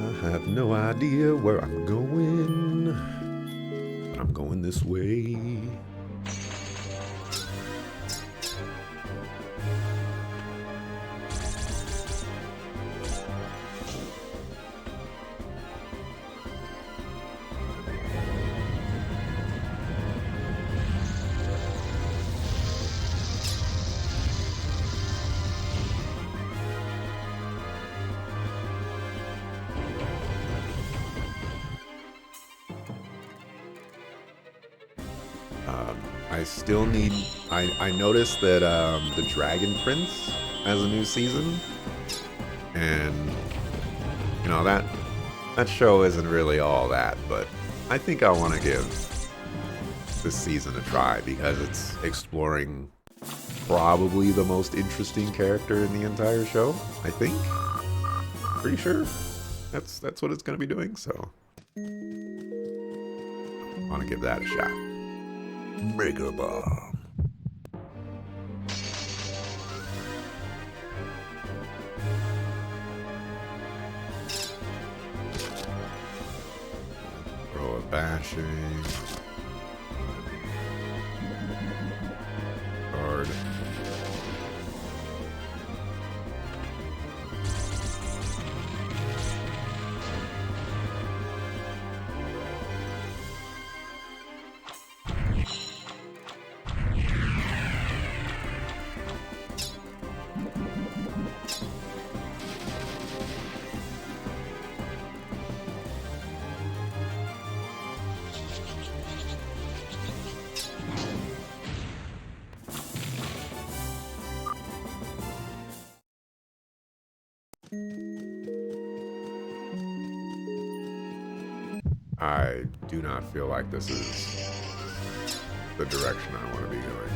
I have no idea where I'm going, but I'm going this way. I still need. I noticed that the Dragon Prince has a new season, and you know that show isn't really all that, but I think I want to give this season a try because it's exploring probably the most interesting character in the entire show. I think, pretty sure that's what it's going to be doing. So I want to give that a shot. Mega Bomb. Throw a bashing. Guard. I do not feel like this is the direction I want to be going.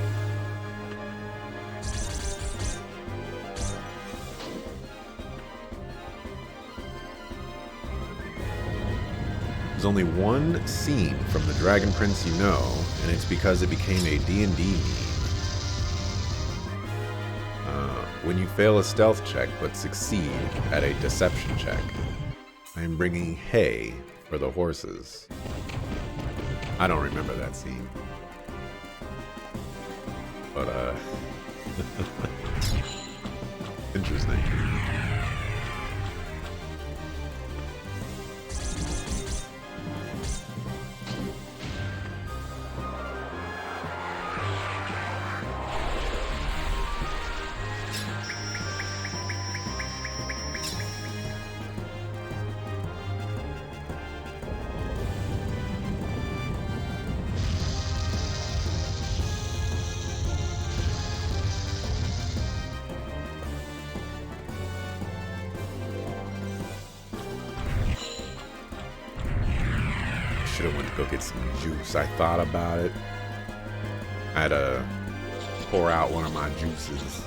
There's only one scene from the Dragon Prince you know, and it's because it became a D&D meme. When you fail a stealth check but succeed at a deception check, I'm bringing hay for the horses. I don't remember that scene. But, interesting. Should have went to go get some juice. I thought about it. I had to pour out one of my juices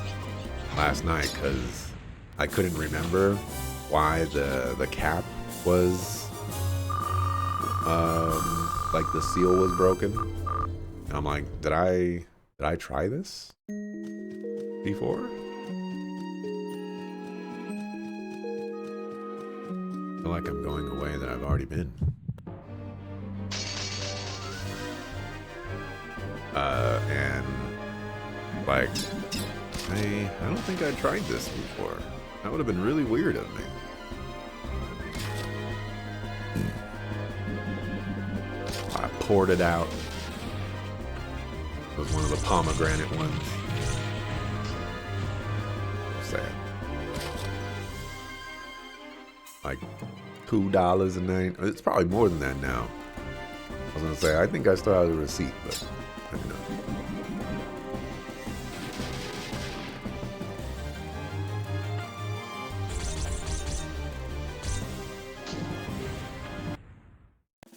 last night because I couldn't remember why the cap was like the seal was broken. And I'm like, did I try this before? I feel like I'm going a way that I've already been. And like, I don't think I tried this before. That would have been really weird of me. I poured it out. It was one of the pomegranate ones. Sad. Like $2 a night. It's probably more than that now. I was gonna say, I think I still have the receipt, but maybe not.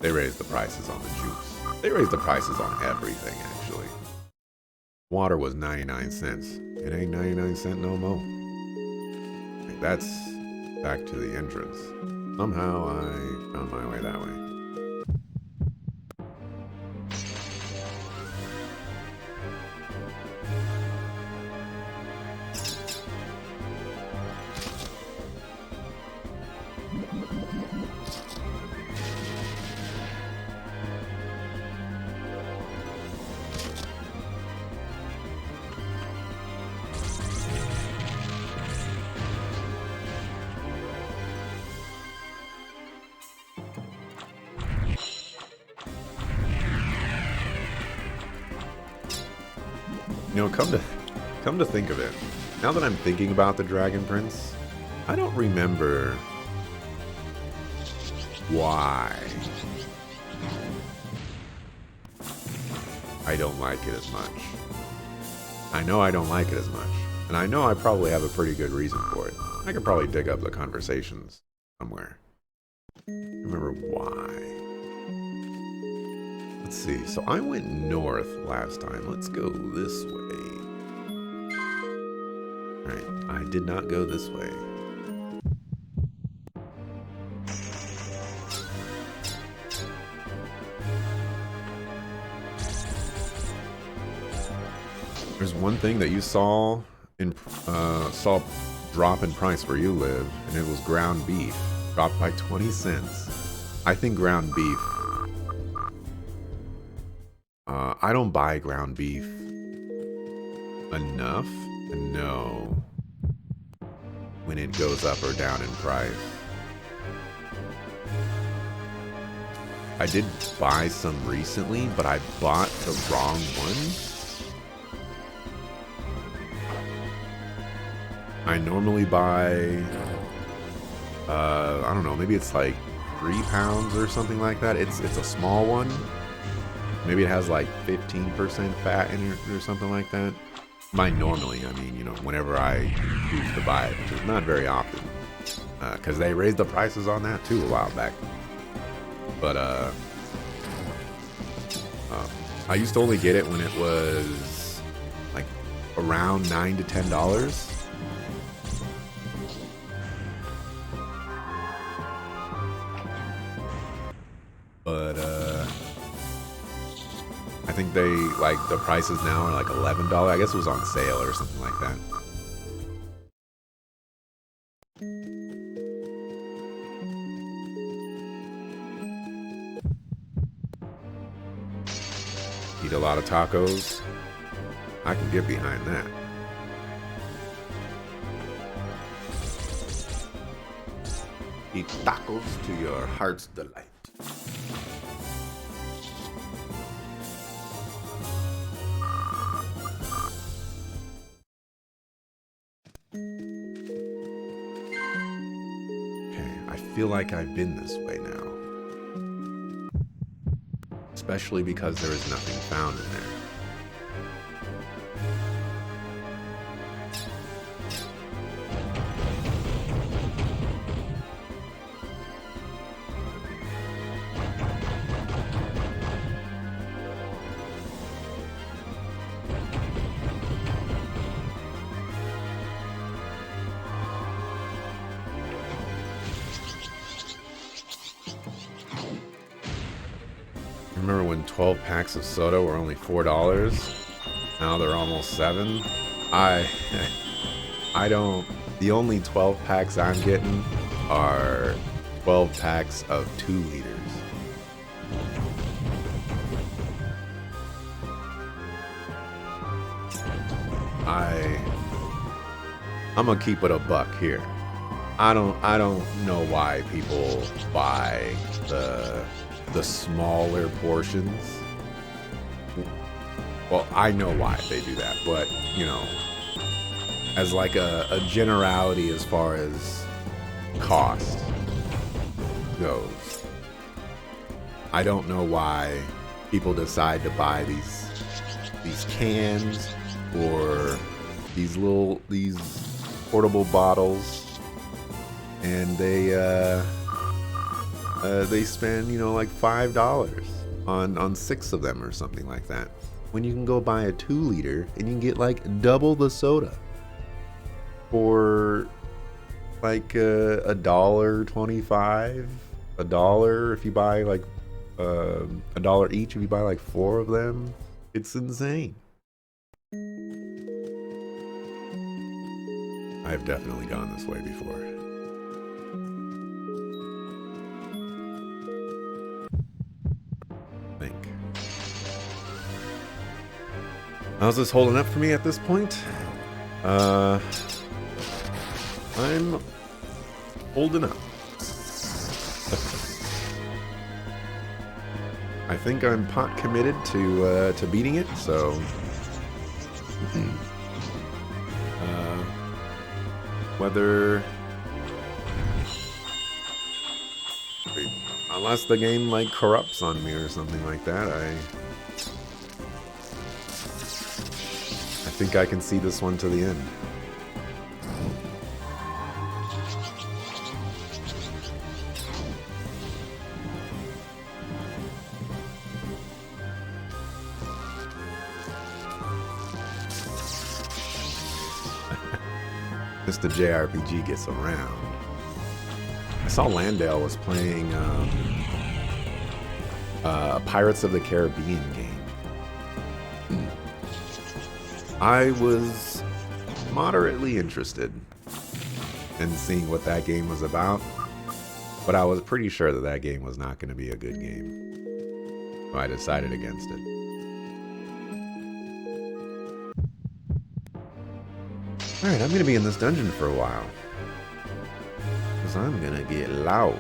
They raised the prices on the juice. They raised the prices on everything, actually. Water was 99 cents. It ain't 99 cents no more. That's back to the entrance. Somehow I found my way that way. You know, come to think of it, now that I'm thinking about the Dragon Prince, I don't remember why I don't like it as much. I know I don't like it as much, and I know I probably have a pretty good reason for it. I could probably dig up the conversations somewhere. Remember why. Let's see, so I went north last time. Let's go this way. Alright, I did not go this way. There's one thing that you saw drop in price where you live, and it was ground beef. Dropped by 20 cents. I think ground beef... I don't buy ground beef enough to know when it goes up or down in price. I did buy some recently, but I bought the wrong one. I normally buy, I don't know, maybe it's like 3 pounds or something like that. It's a small one. Maybe it has like 15% fat in it or something like that. By normally, I mean, you know, whenever I choose to buy it, which is not very often. Because they raised the prices on that too a while back. But, I used to only get it when it was like around $9 to $10. But, I think they, like, the prices now are like $11. I guess it was on sale or something like that. Eat a lot of tacos. I can get behind that. Eat tacos to your heart's delight. Okay, I feel like I've been this way now. Especially because there is nothing found in there. Remember when 12 packs of soda were only $4? Now they're almost $7. I don't... The only 12 packs I'm getting are 12 packs of 2 liters. I'm gonna keep it a buck here. I don't know why people buy the smaller portions. Well, I know why they do that, but, you know, as like a generality as far as cost goes, I don't know why people decide to buy these cans or these portable bottles, and they spend, you know, like $5 on 6 of them or something like that, when you can go buy a 2 liter and you can get like double the soda for like $1.25, $1 if you buy like $1 each if you buy like 4 of them. It's insane. I've definitely gone this way before. How's this holding up for me at this point? I'm holding up. I think I'm pot committed to beating it, so Whether... Unless the game, like, corrupts on me or something like that, I think I can see this one to the end. Just the JRPG gets around. I saw Landale was playing Pirates of the Caribbean game. I was moderately interested in seeing what that game was about, but I was pretty sure that that game was not going to be a good game. So I decided against it. Alright, I'm going to be in this dungeon for a while. Because I'm going to get lost.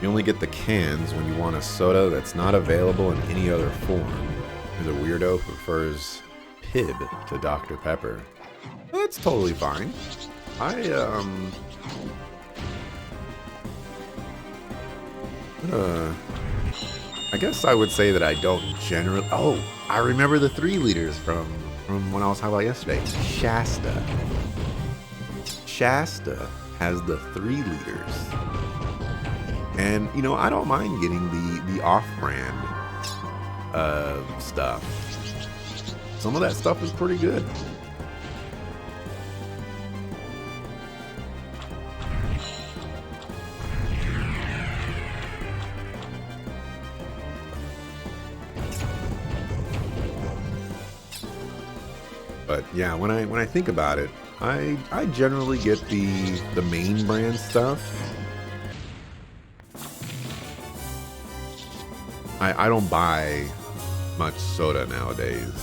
You only get the cans when you want a soda that's not available in any other form. The weirdo prefers Pib to Dr. Pepper. That's totally fine. I guess I would say that I don't generally... Oh, I remember the 3 liters from when I was talking about yesterday. Shasta. Shasta has the 3 liters. And, you know, I don't mind getting the off-brand stuff. Some of that stuff is pretty good. But yeah, when I think about it, I generally get the main brand stuff. I don't buy much soda nowadays.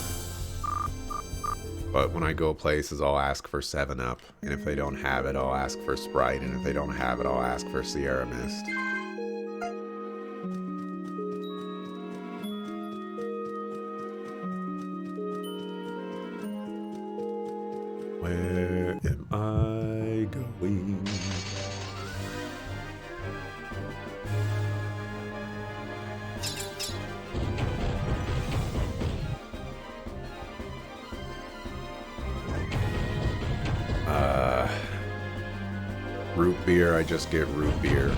But when I go places, I'll ask for 7-Up. And if they don't have it, I'll ask for Sprite. And if they don't have it, I'll ask for Sierra Mist. Where am I going? Root beer, I just get root beer.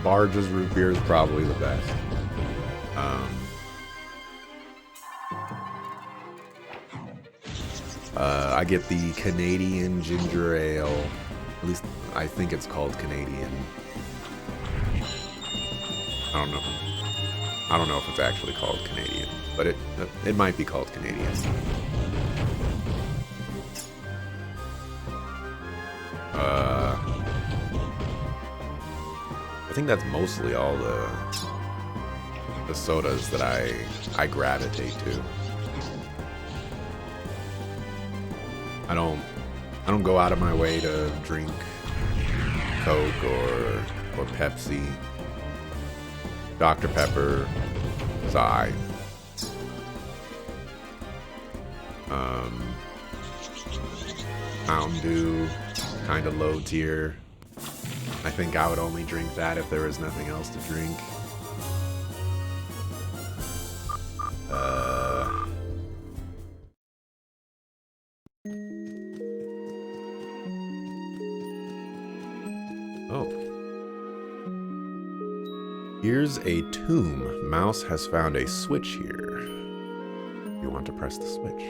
Barge's root beer is probably the best. I get the Canadian ginger ale. At least I think it's called Canadian. I don't know if it's actually called Canadian, but it might be called Canadian. I think that's mostly all the sodas that I gravitate to. I don't go out of my way to drink Coke or Pepsi. Dr. Pepper is aight. Mountain Dew, kind of low tier. I think I would only drink that if there was nothing else to drink. Oh. Here's a tomb. Mouse has found a switch here. You want to press the switch.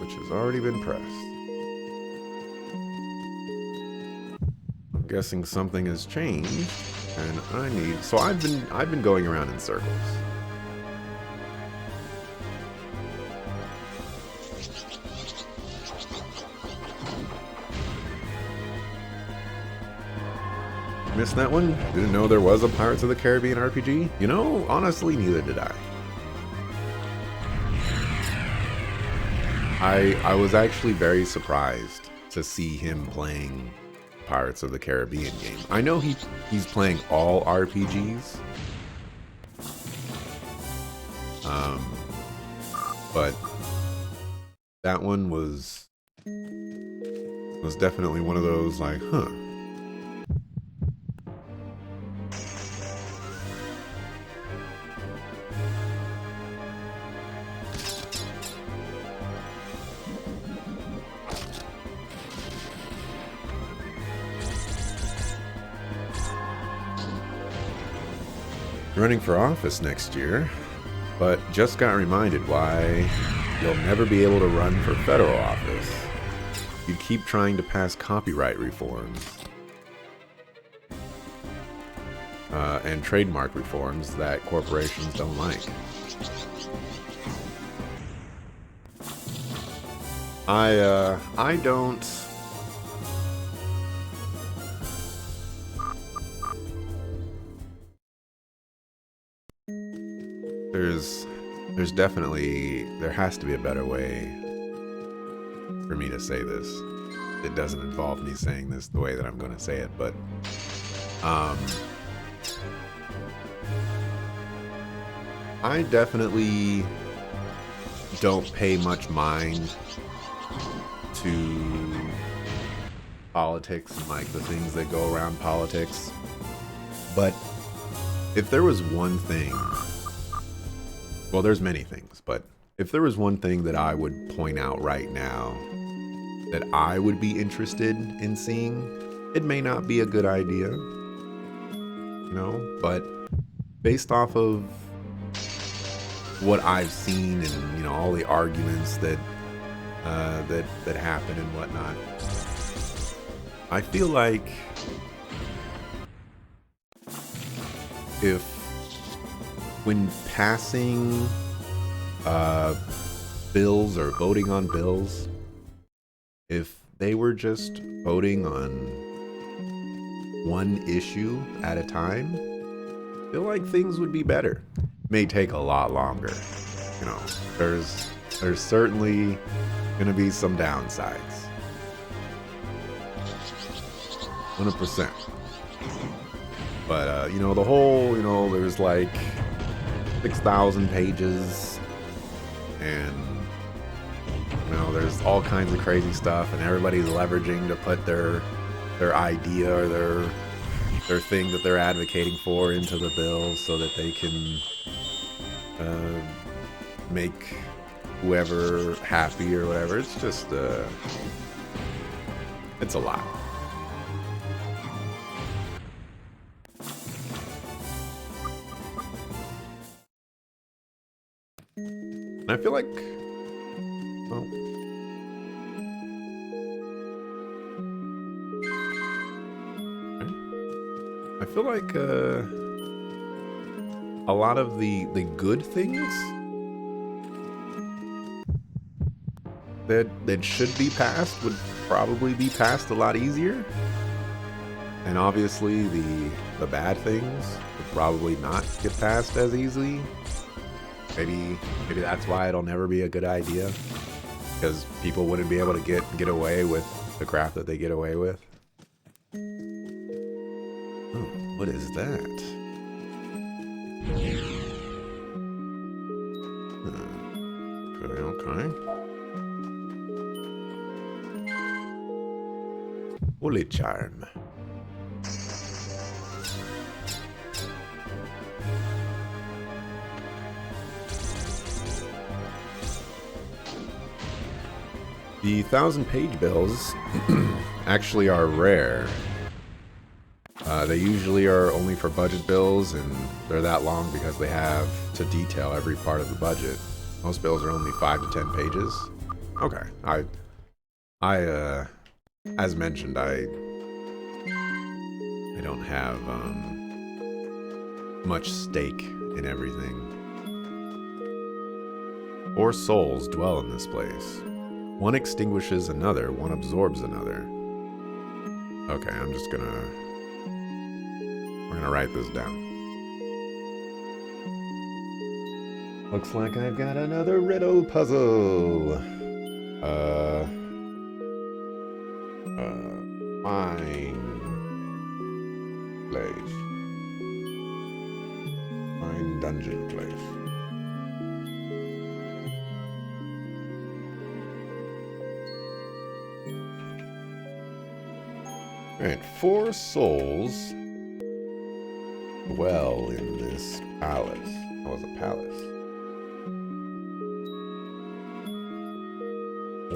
Which has already been pressed. I'm guessing something has changed, and I need... So I've been going around in circles. Missed that one? Didn't know there was a Pirates of the Caribbean RPG? You know, honestly, neither did I. I was actually very surprised to see him playing Pirates of the Caribbean game. I know he's playing all RPGs. But that one was definitely one of those like, huh. Running for office next year, but just got reminded why you'll never be able to run for federal office. You keep trying to pass copyright reforms and trademark reforms that corporations don't like. I don't. There's definitely, there has to be a better way for me to say this. It doesn't involve me saying this the way that I'm going to say it, but I definitely don't pay much mind to politics and like the things that go around politics. But if there was one thing, well, there's many things, but if there was one thing that I would point out right now that I would be interested in seeing, it may not be a good idea, you know, but based off of what I've seen and, you know, all the arguments that that happen and whatnot, I feel like if when passing bills or voting on bills, if they were just voting on one issue at a time, I feel like things would be better. May take a lot longer. You know, there's certainly gonna be some downsides. 100%. But you know, the whole, you know, there's like 6,000 pages, and you know, there's all kinds of crazy stuff, and everybody's leveraging to put their idea or their thing that they're advocating for into the bill so that they can make whoever happy or whatever. It's just it's a lot. And I feel like, well, I feel like a lot of the good things that should be passed would probably be passed a lot easier. And obviously the bad things would probably not get passed as easily. Maybe that's why it'll never be a good idea, because people wouldn't be able to get away with the crap that they get away with. Oh, what is that? Okay. Holy charm. The 1,000-page bills actually are rare. They usually are only for budget bills, and they're that long because they have to detail every part of the budget. Most bills are only 5 to 10 pages. Okay, I as mentioned, I don't have much stake in everything. Four souls dwell in this place. One extinguishes another, one absorbs another. Okay, I'm just gonna We're gonna write this down. Looks like I've got another riddle puzzle. Find place. Find dungeon place. Alright, 4 souls dwell in this palace. Oh, it's a palace.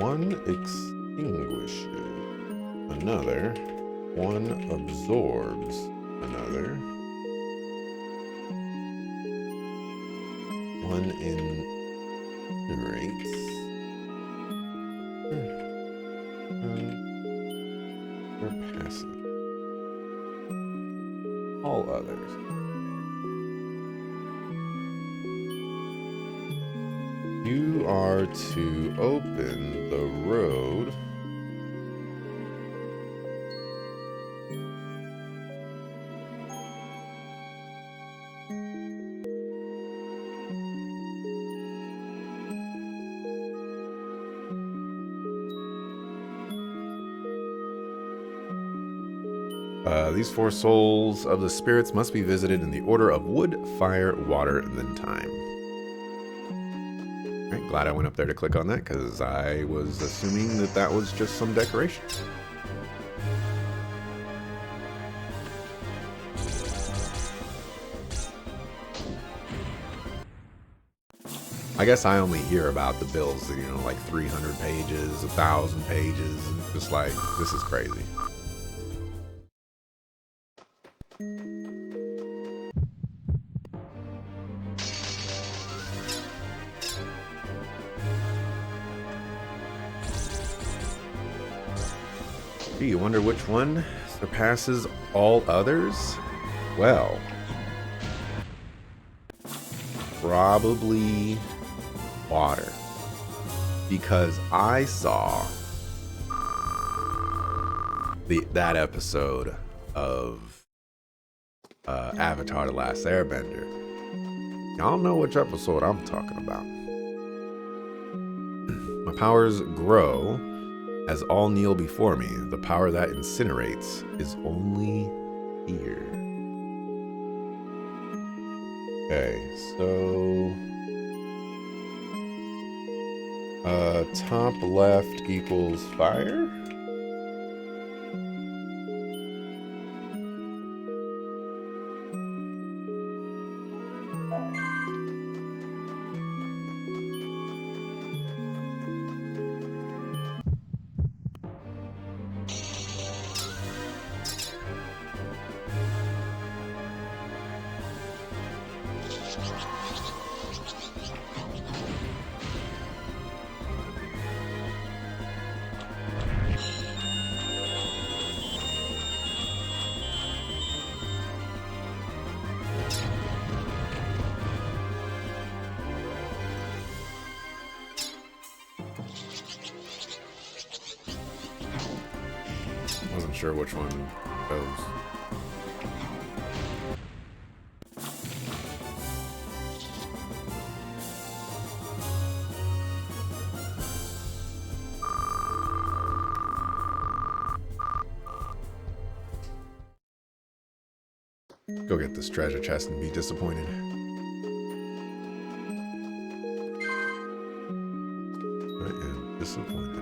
1 extinguishes another. 1 absorbs another. 1 incinerates. Passive. All others. You are to open the road these 4 souls of the spirits must be visited in the order of wood, fire, water, and then time. Alright, glad I went up there to click on that, because I was assuming that that was just some decoration. I guess I only hear about the bills that, you know, like 300 pages, 1,000 pages, and just like, this is crazy. Gee, you wonder which one surpasses all others? Well, probably water. Because I saw that episode of Avatar: The Last Airbender. Y'all know which episode I'm talking about. My powers grow as all kneel before me. The power that incinerates is only here. Okay, so top left equals fire. Wasn't sure which one goes. Go get this treasure chest and be disappointed. I am disappointed.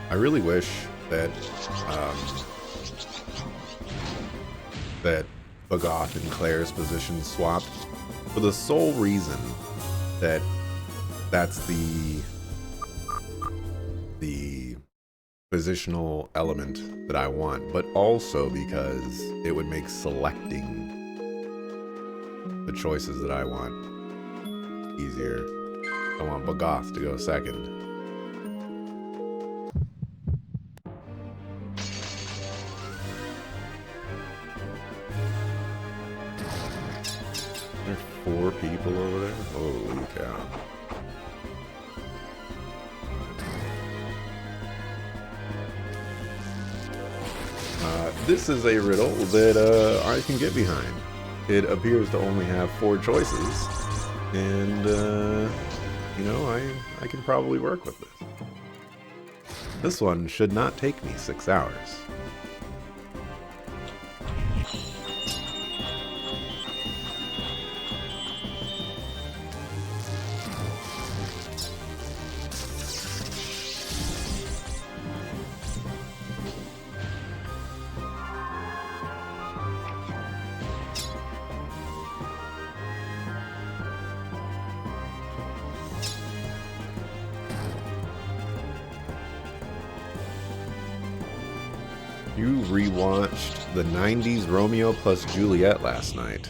I really wish that that Bagoth and Claire's position swapped, for the sole reason that that's the positional element that I want, but also because it would make selecting the choices that I want easier. I want Bagoth to go second. There are 4 people over there? Holy cow. this is a riddle that I can get behind. It appears to only have 4 choices, and you know, I can probably work with this. This one should not take me 6 hours. You rewatched the 90s Romeo plus Juliet last night.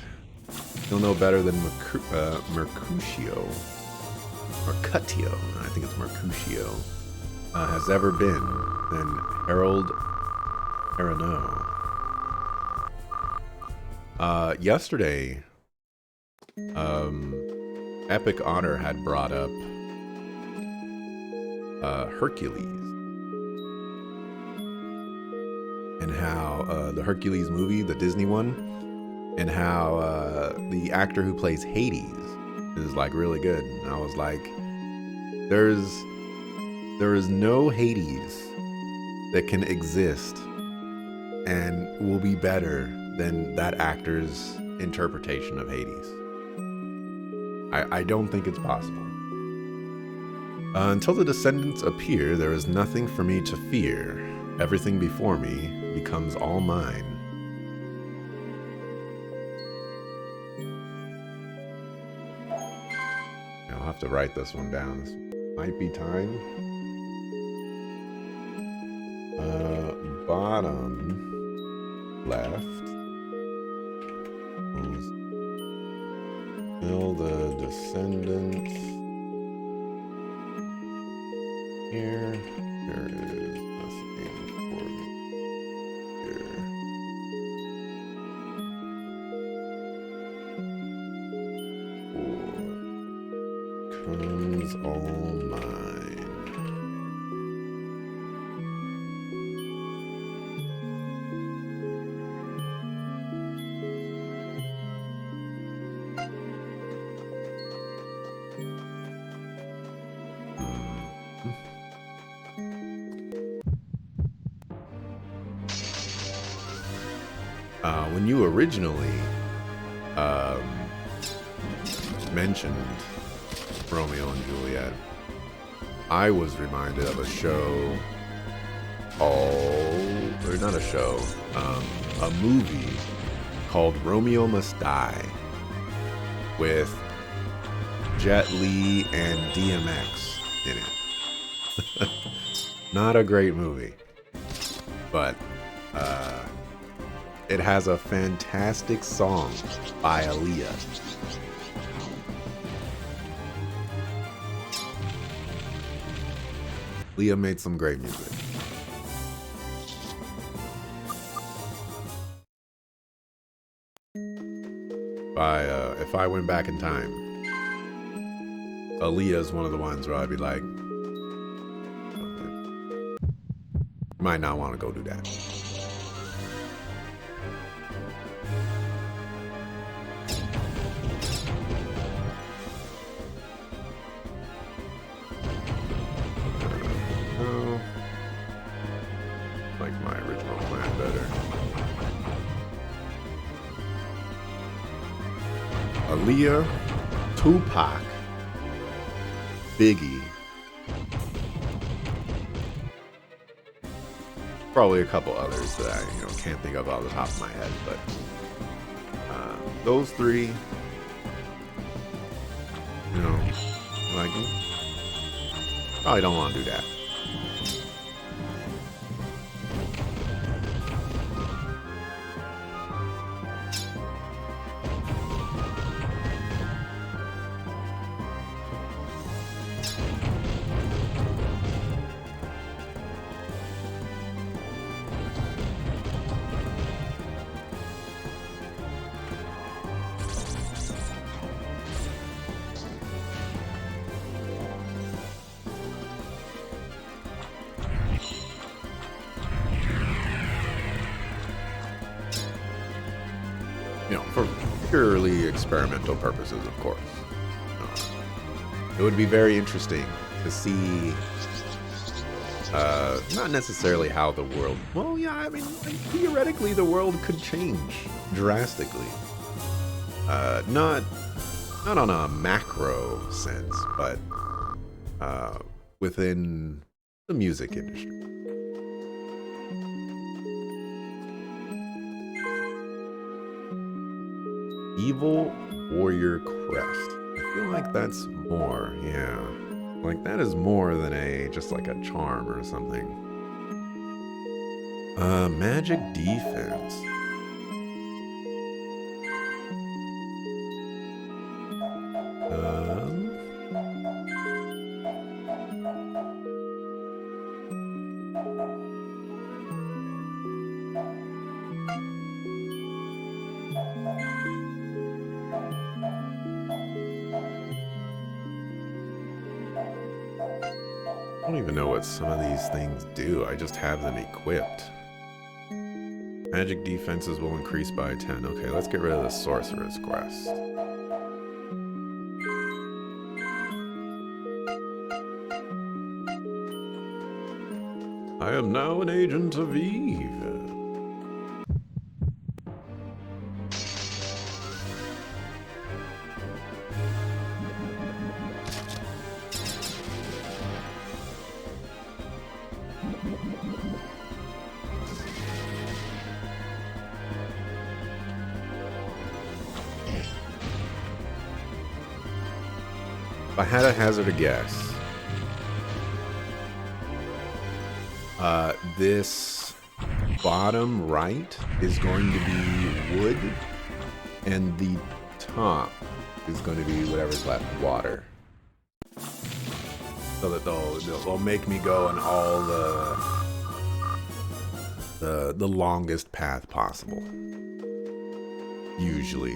You'll know better than Mercutio. Mercutio, I think it's Mercutio, has ever been than Harold Perrineau. Yesterday, Epic Honor had brought up Hercules. And how the Hercules movie, the Disney one, and how the actor who plays Hades is like really good. And I was like, there is no Hades that can exist and will be better than that actor's interpretation of Hades. I don't think it's possible. Until the descendants appear, there is nothing for me to fear. Everything before me becomes all mine. I'll have to write this one down. This might be time. Bottom left. Fill the descendants. Here. There is nothing for me here. Comes all mine. When you originally mentioned Romeo and Juliet, I was reminded of a show or not a show, a movie called Romeo Must Die with Jet Li and DMX in it. Not a great movie, but it has a fantastic song by Aaliyah. Aaliyah made some great music. If I went back in time, Aaliyah is one of the ones where I'd be like, you might not want to go do that. Aaliyah, Tupac, Biggie, probably a couple others that I can't think of off the top of my head, but those three, like, probably don't want to do that. You know, for purely experimental purposes, of course. It would be very interesting to see, not necessarily how the world, well, yeah, I mean, like, theoretically the world could change drastically. Not on a macro sense, but within the music industry. Evil Warrior Crest. I feel like that's more, yeah. Like that is more than just like a charm or something. Magic defense. I don't even know what some of these things do. I just have them equipped. Magic defenses will increase by 10. Okay, let's get rid of the Sorcerer's Crest. I am now an agent of Eve. If I had a hazard a guess, this bottom right is going to be wood, and the top is going to be whatever's left, water. So that they'll make me go on all the longest path possible. Usually,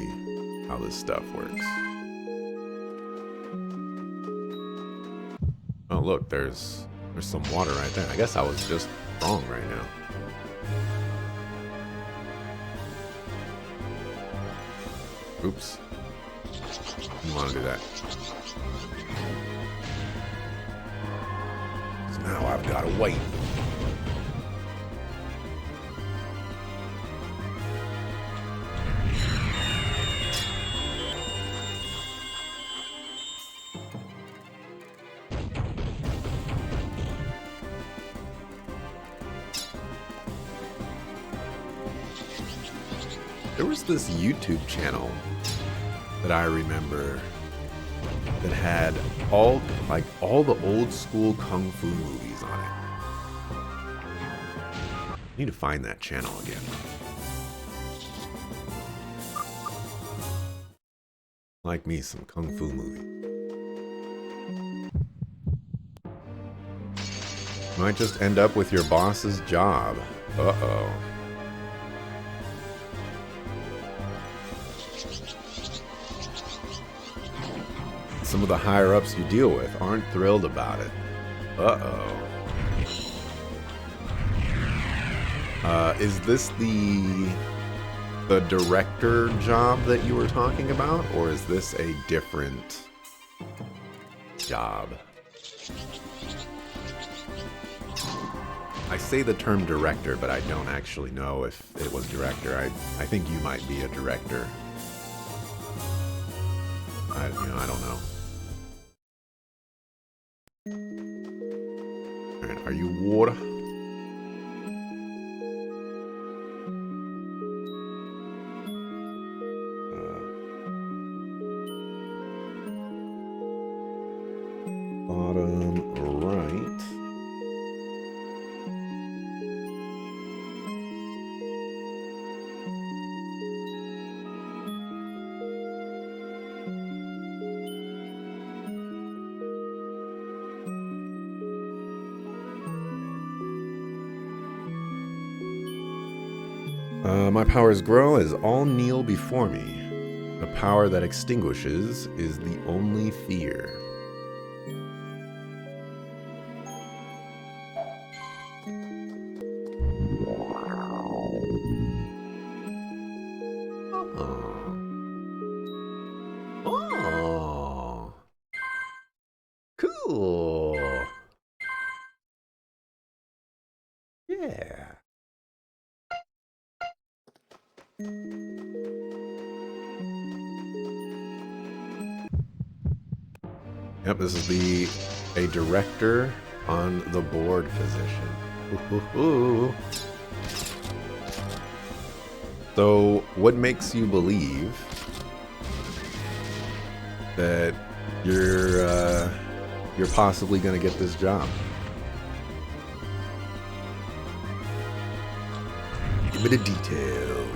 how this stuff works. Oh look, there's some water right there. I guess I was just wrong right now. Oops. Didn't want to do that. So now I've got to wait. There was this YouTube channel that I remember that had all the old school kung fu movies on it. I need to find that channel again. Like me some kung fu movie. Might just end up with your boss's job. Uh-oh. Some of the higher-ups you deal with aren't thrilled about it. Uh-oh. Is this the director job that you were talking about, or is this a different job? I say the term director, but I don't actually know if it was director. I think you might be a director. I don't know. Alright, are you water? Bottom right. My powers grow as all kneel before me. The power that extinguishes is the only fear. Oh. Yep, this is a director on the board position. Ooh. So, what makes you believe that you're possibly going to get this job? Give me the details.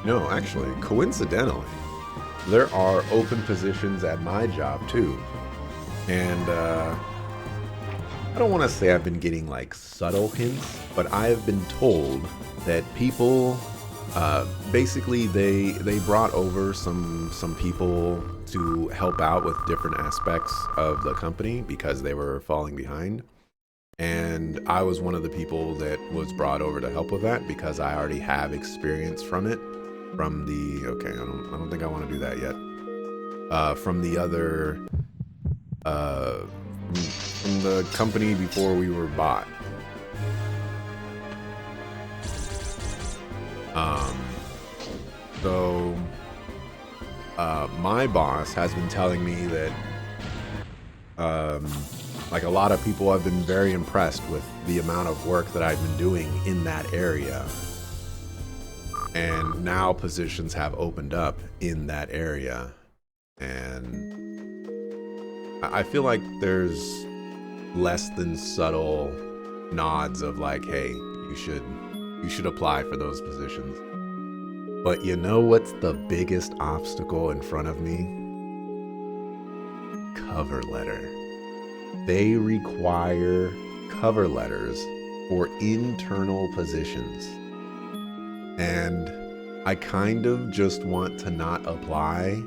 No, actually, coincidentally, there are open positions at my job too. And I don't want to say I've been getting like subtle hints, but I've been told that people basically they brought over some people to help out with different aspects of the company because they were falling behind. And I was one of the people that was brought over to help with that because I already have experience from it. From the I don't think I want to do that yet. From the other from the company before we were bought. So my boss has been telling me that like a lot of people have been very impressed with the amount of work that I've been doing in that area. And now positions have opened up in that area. And I feel like there's less than subtle nods of like, hey, you should apply for those positions. But you know what's the biggest obstacle in front of me? Cover letter. They require cover letters for internal positions. And I kind of just want to not apply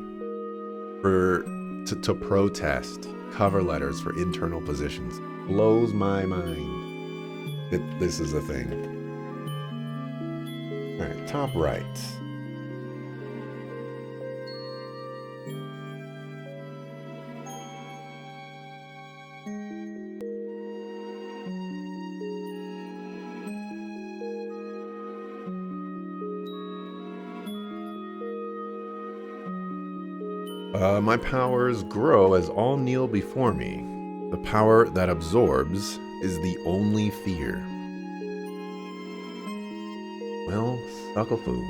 to protest cover letters for internal positions. Blows my mind that this is a thing. All right, top right. My powers grow as all kneel before me. The power that absorbs is the only fear. Well, suck a fool.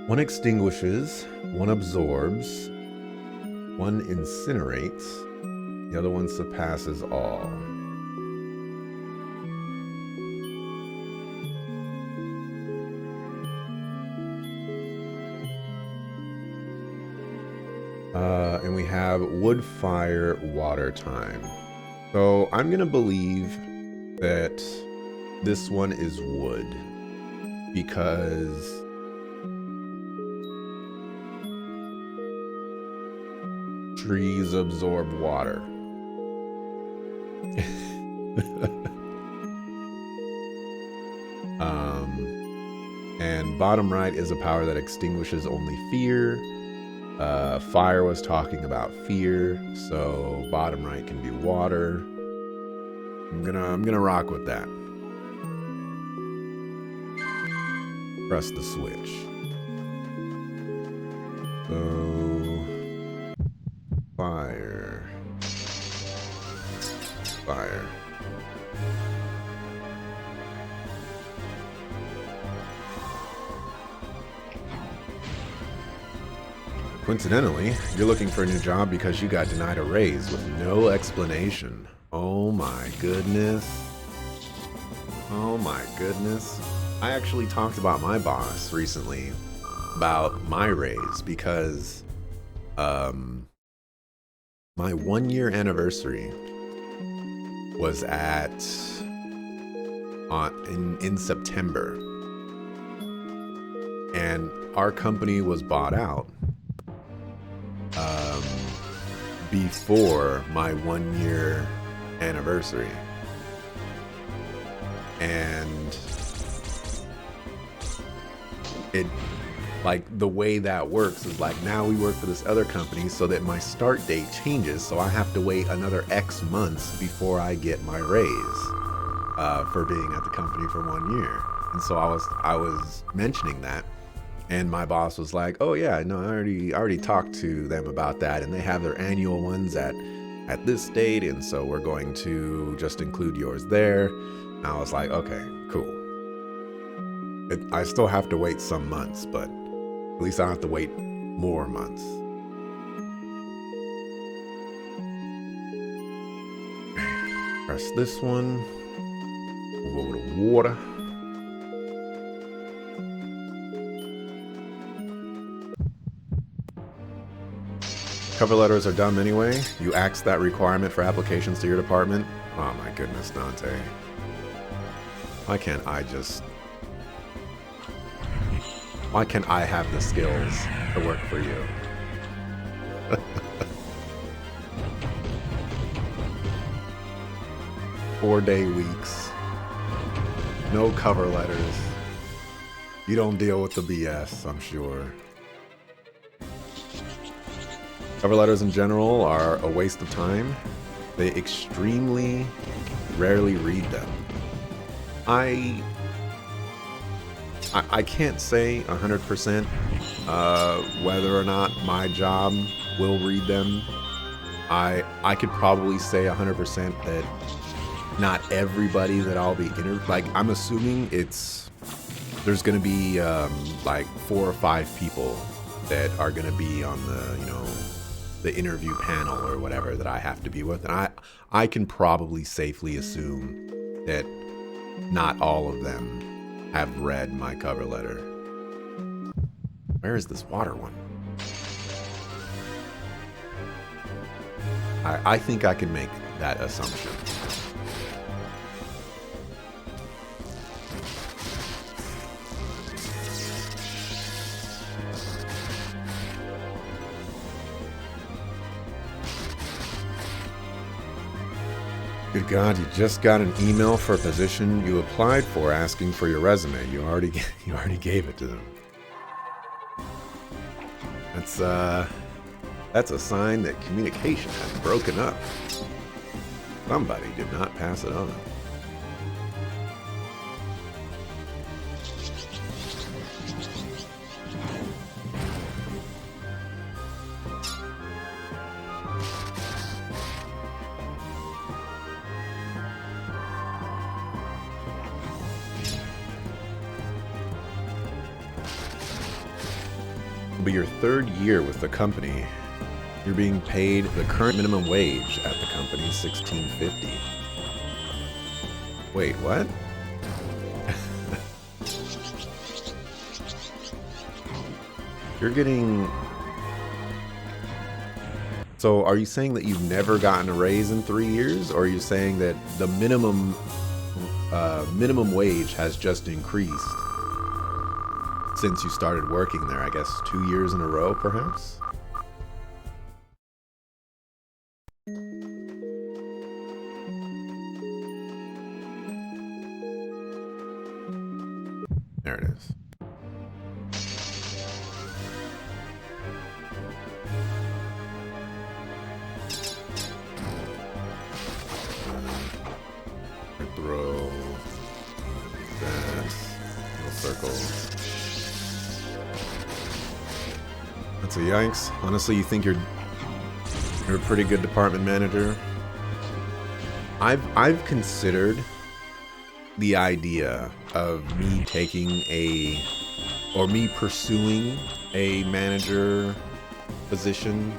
One extinguishes, one absorbs, one incinerates, the other one surpasses all. And we have wood, fire, water time. So I'm going to believe that this one is wood because trees absorb water. And bottom right is a power that extinguishes only fear. Fire was talking about fear, so bottom right can be water. I'm gonna rock with that. Press the switch. So fire. Coincidentally, you're looking for a new job because you got denied a raise with no explanation. Oh my goodness. Oh my goodness. I actually talked about my boss recently about my raise because my 1-year anniversary was in September. And our company was bought out before my 1-year anniversary. And it, like, the way that works is like, now we work for this other company so that my start date changes, so I have to wait another X months before I get my raise for being at the company for 1 year. And so I was mentioning that, and my boss was like, "Oh yeah, no, I already talked to them about that, and they have their annual ones at this date, and so we're going to just include yours there." And I was like, "Okay, cool." I still have to wait some months, but at least I don't have to wait more months. Press this one. Move over to water. Cover letters are dumb anyway. You axed that requirement for applications to your department. Oh my goodness, Dante. Why can't I have the skills to work for you? 4-day weeks. No cover letters. You don't deal with the BS, I'm sure. Cover letters in general are a waste of time. They extremely rarely read them. I can't say 100% whether or not my job will read them. I could probably say 100% that not everybody that I'll be like, I'm assuming there's gonna be like 4 or 5 people that are gonna be on the interview panel or whatever that I have to be with, and I can probably safely assume that not all of them have read my cover letter. Where is this water one? I think I can make that assumption. Good God, you just got an email for a position you applied for asking for your resume. You already gave it to them. That's a sign that communication has broken up. Somebody did not pass it on. Be your 3rd year with the company. You're being paid the current minimum wage at the company, $16.50. Wait, what? You're getting... So are you saying that you've never gotten a raise in 3 years, or are you saying that the minimum wage has just increased since you started working there? I guess 2 years in a row, perhaps? There it is. Throw that little circle. That's a yikes. Honestly, you think you're a pretty good department manager? I've considered the idea of me me pursuing a manager position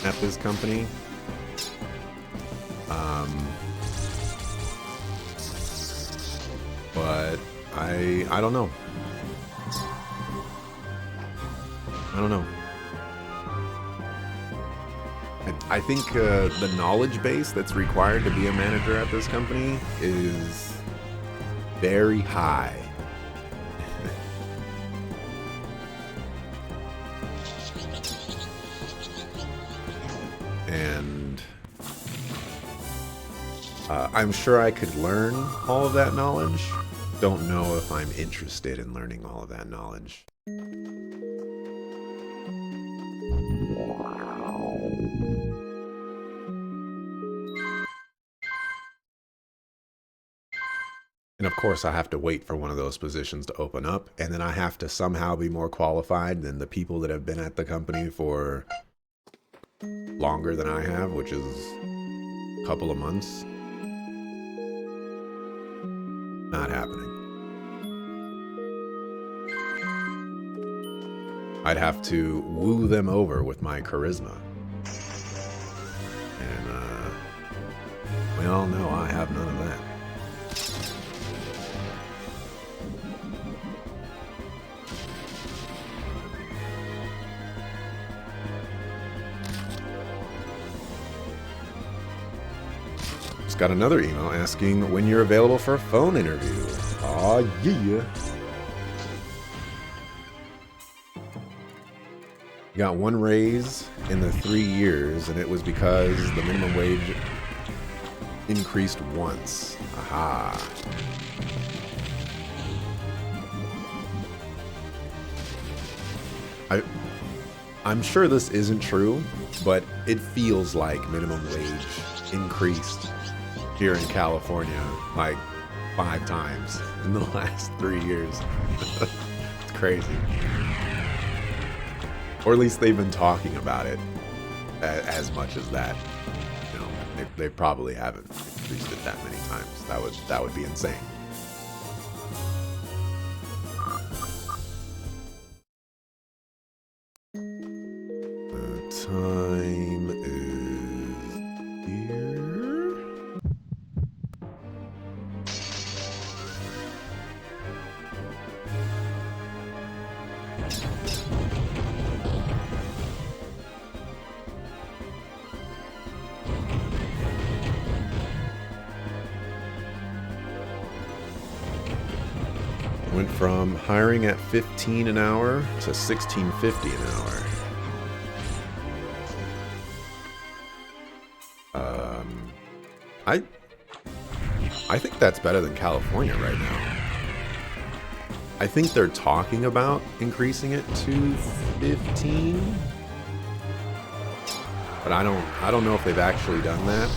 at this company. But I don't know. I don't know. I think the knowledge base that's required to be a manager at this company is very high. And I'm sure I could learn all of that knowledge. Don't know if I'm interested in learning all of that knowledge. And of course, I have to wait for one of those positions to open up, and then I have to somehow be more qualified than the people that have been at the company for longer than I have, which is a couple of months. Not happening. I'd have to woo them over with my charisma. And we all know I have none of that. Just got another email asking when you're available for a phone interview. Aw, yeah. You got one raise in the 3 years, and it was because the minimum wage increased once. Aha. I'm sure this isn't true, but it feels like minimum wage increased here in California like 5 times in the last 3 years. It's crazy. Or at least they've been talking about it as much as that. You know, they probably haven't increased it that many times. That would be insane. The time is here. Went from hiring at $15 an hour to $16.50 an hour. I think that's better than California right now. I think they're talking about increasing it to 15, but I don't know if they've actually done that.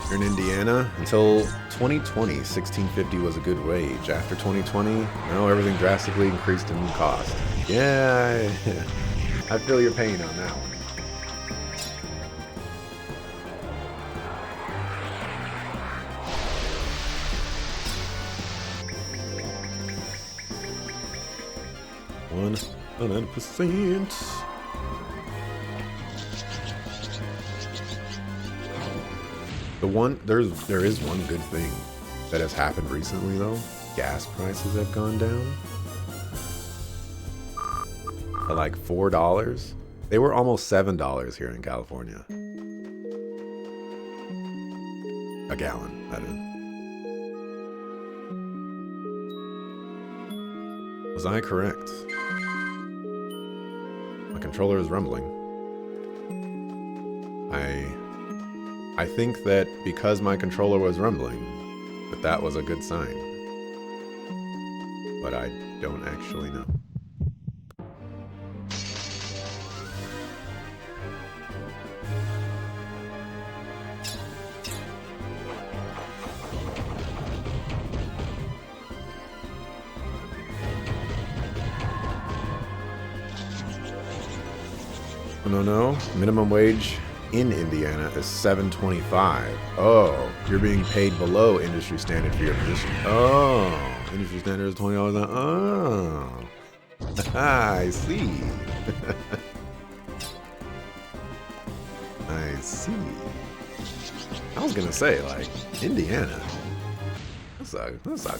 Here in Indiana, until 2020, $16.50 was a good wage. After 2020, no, everything drastically increased in cost. Yeah, I feel your pain on that one. One 100%. There is one good thing that has happened recently though. Gas prices have gone down to like $4. They were almost $7 here in California. A gallon, that is. Was I correct? My controller is rumbling. I think that because my controller was rumbling, that was a good sign. But I don't actually know. No. Minimum wage in Indiana is $7.25. Oh, you're being paid below industry standard for your position. Oh, industry standard is $20 an hour. Oh, I see. I see. I was gonna say, like, Indiana. That's a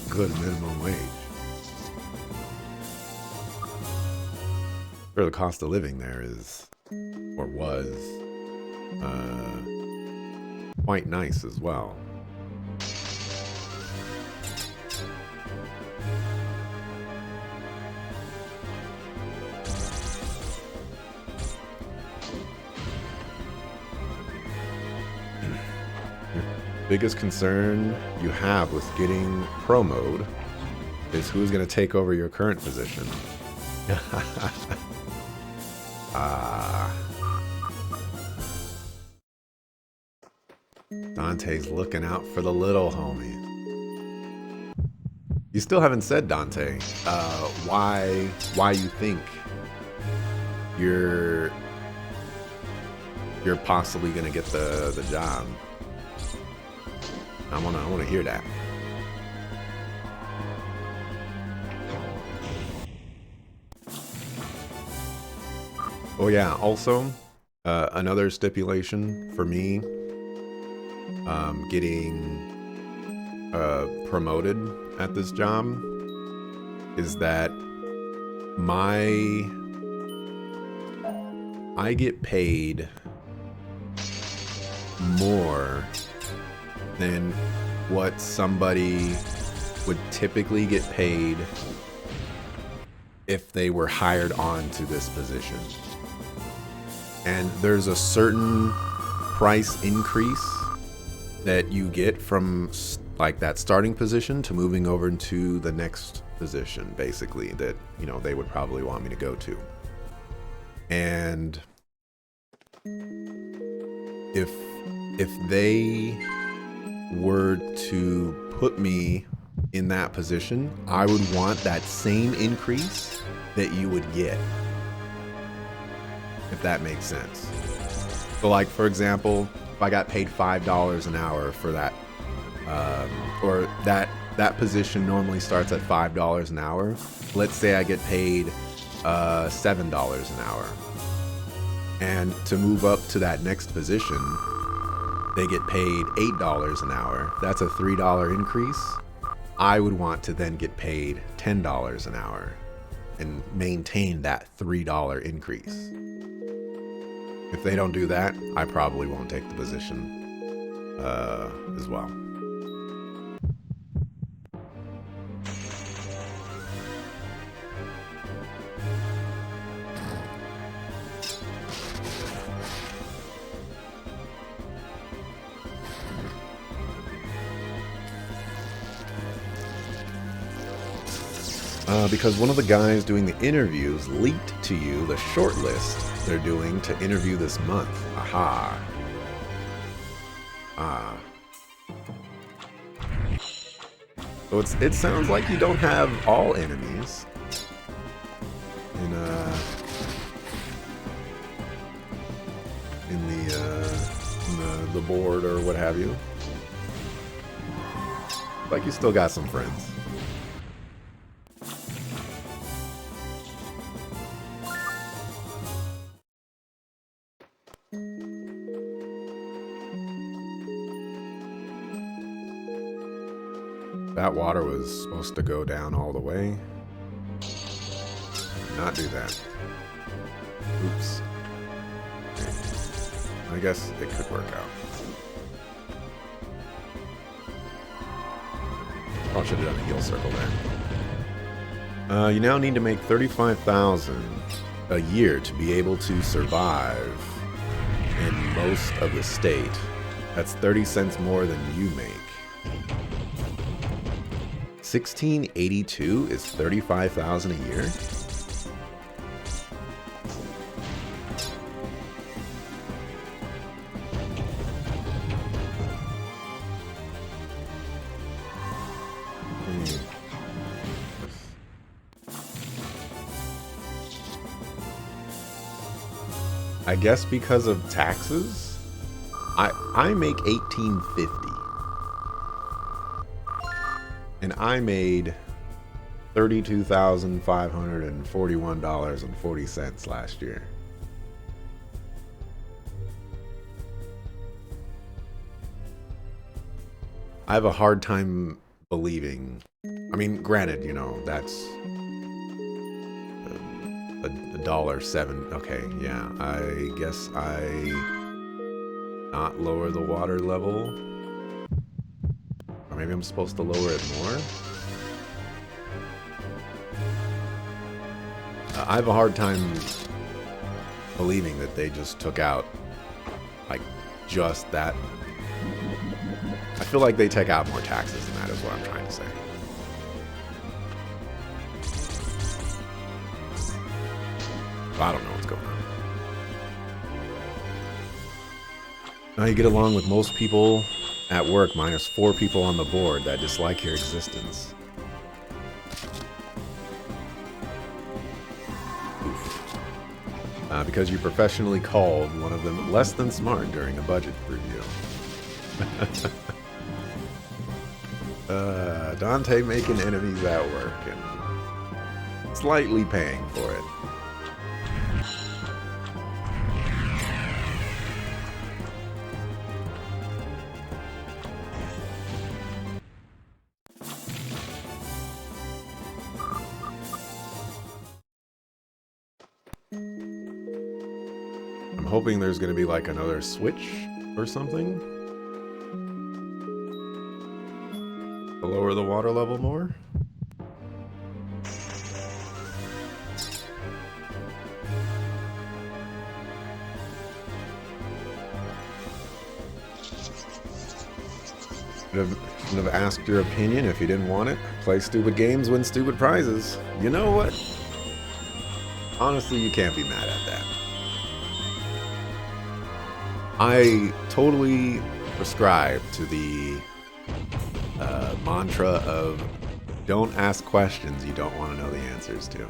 good minimum wage. Sure, the cost of living there is, or was, quite nice as well. biggest concern you have with getting pro mode is who's going to take over your current position. Dante's looking out for the little homies. You still haven't said, Dante, why you think you're possibly gonna get the job. I wanna hear that. Oh yeah, also another stipulation for me getting promoted at this job is that I get paid more than what somebody would typically get paid if they were hired on to this position. And there's a certain price increase that you get from like that starting position to moving over into the next position, basically, that, you know, they would probably want me to go to. And if they were to put me in that position, I would want that same increase that you would get, if that makes sense. So like, for example, if I got paid $5 an hour for that, or that position normally starts at $5 an hour. Let's say I get paid $7 an hour. And to move up to that next position, they get paid $8 an hour. That's a $3 increase. I would want to then get paid $10 an hour and maintain that $3 increase. If they don't do that, I probably won't take the position as well. Because one of the guys doing the interviews leaked to you the short list they're doing to interview this month. Aha. So it sounds like you don't have all enemies in the board or what have you. Like you still got some friends. That water was supposed to go down all the way. Did not do that. Oops. I guess it could work out. Probably should have done a heal circle there. You now need to make $35,000 a year to be able to survive in most of the state. That's 30 cents more than you make. 1682 is 35,000 a year. I guess because of taxes, I make $18.50. And I made $32,541.40 last year. I have a hard time believing. I mean, granted, you know, that's $1.07. Okay, yeah. I guess I not lower the water level. Or maybe I'm supposed to lower it more? I have a hard time believing that they just took out, like, just that I feel like they take out more taxes than that is what I'm trying to say. But I don't know what's going on. Now you get along with most people at work minus 4 people on the board that dislike your existence. Because you professionally called one of them less than smart during a budget review. Dante making enemies at work and slightly paying for it. I'm hoping there's going to be like another switch or something to lower the water level more. Should have asked your opinion if you didn't want it. Play stupid games, win stupid prizes. You know what? Honestly, you can't be mad at that. I totally prescribe to the mantra of don't ask questions you don't want to know the answers to.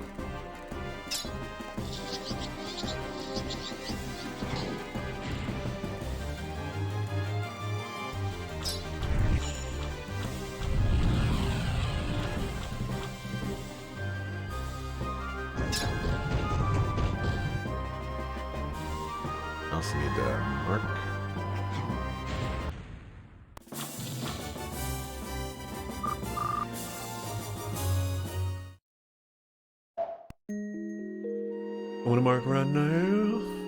I also need to mark. I want to mark right now.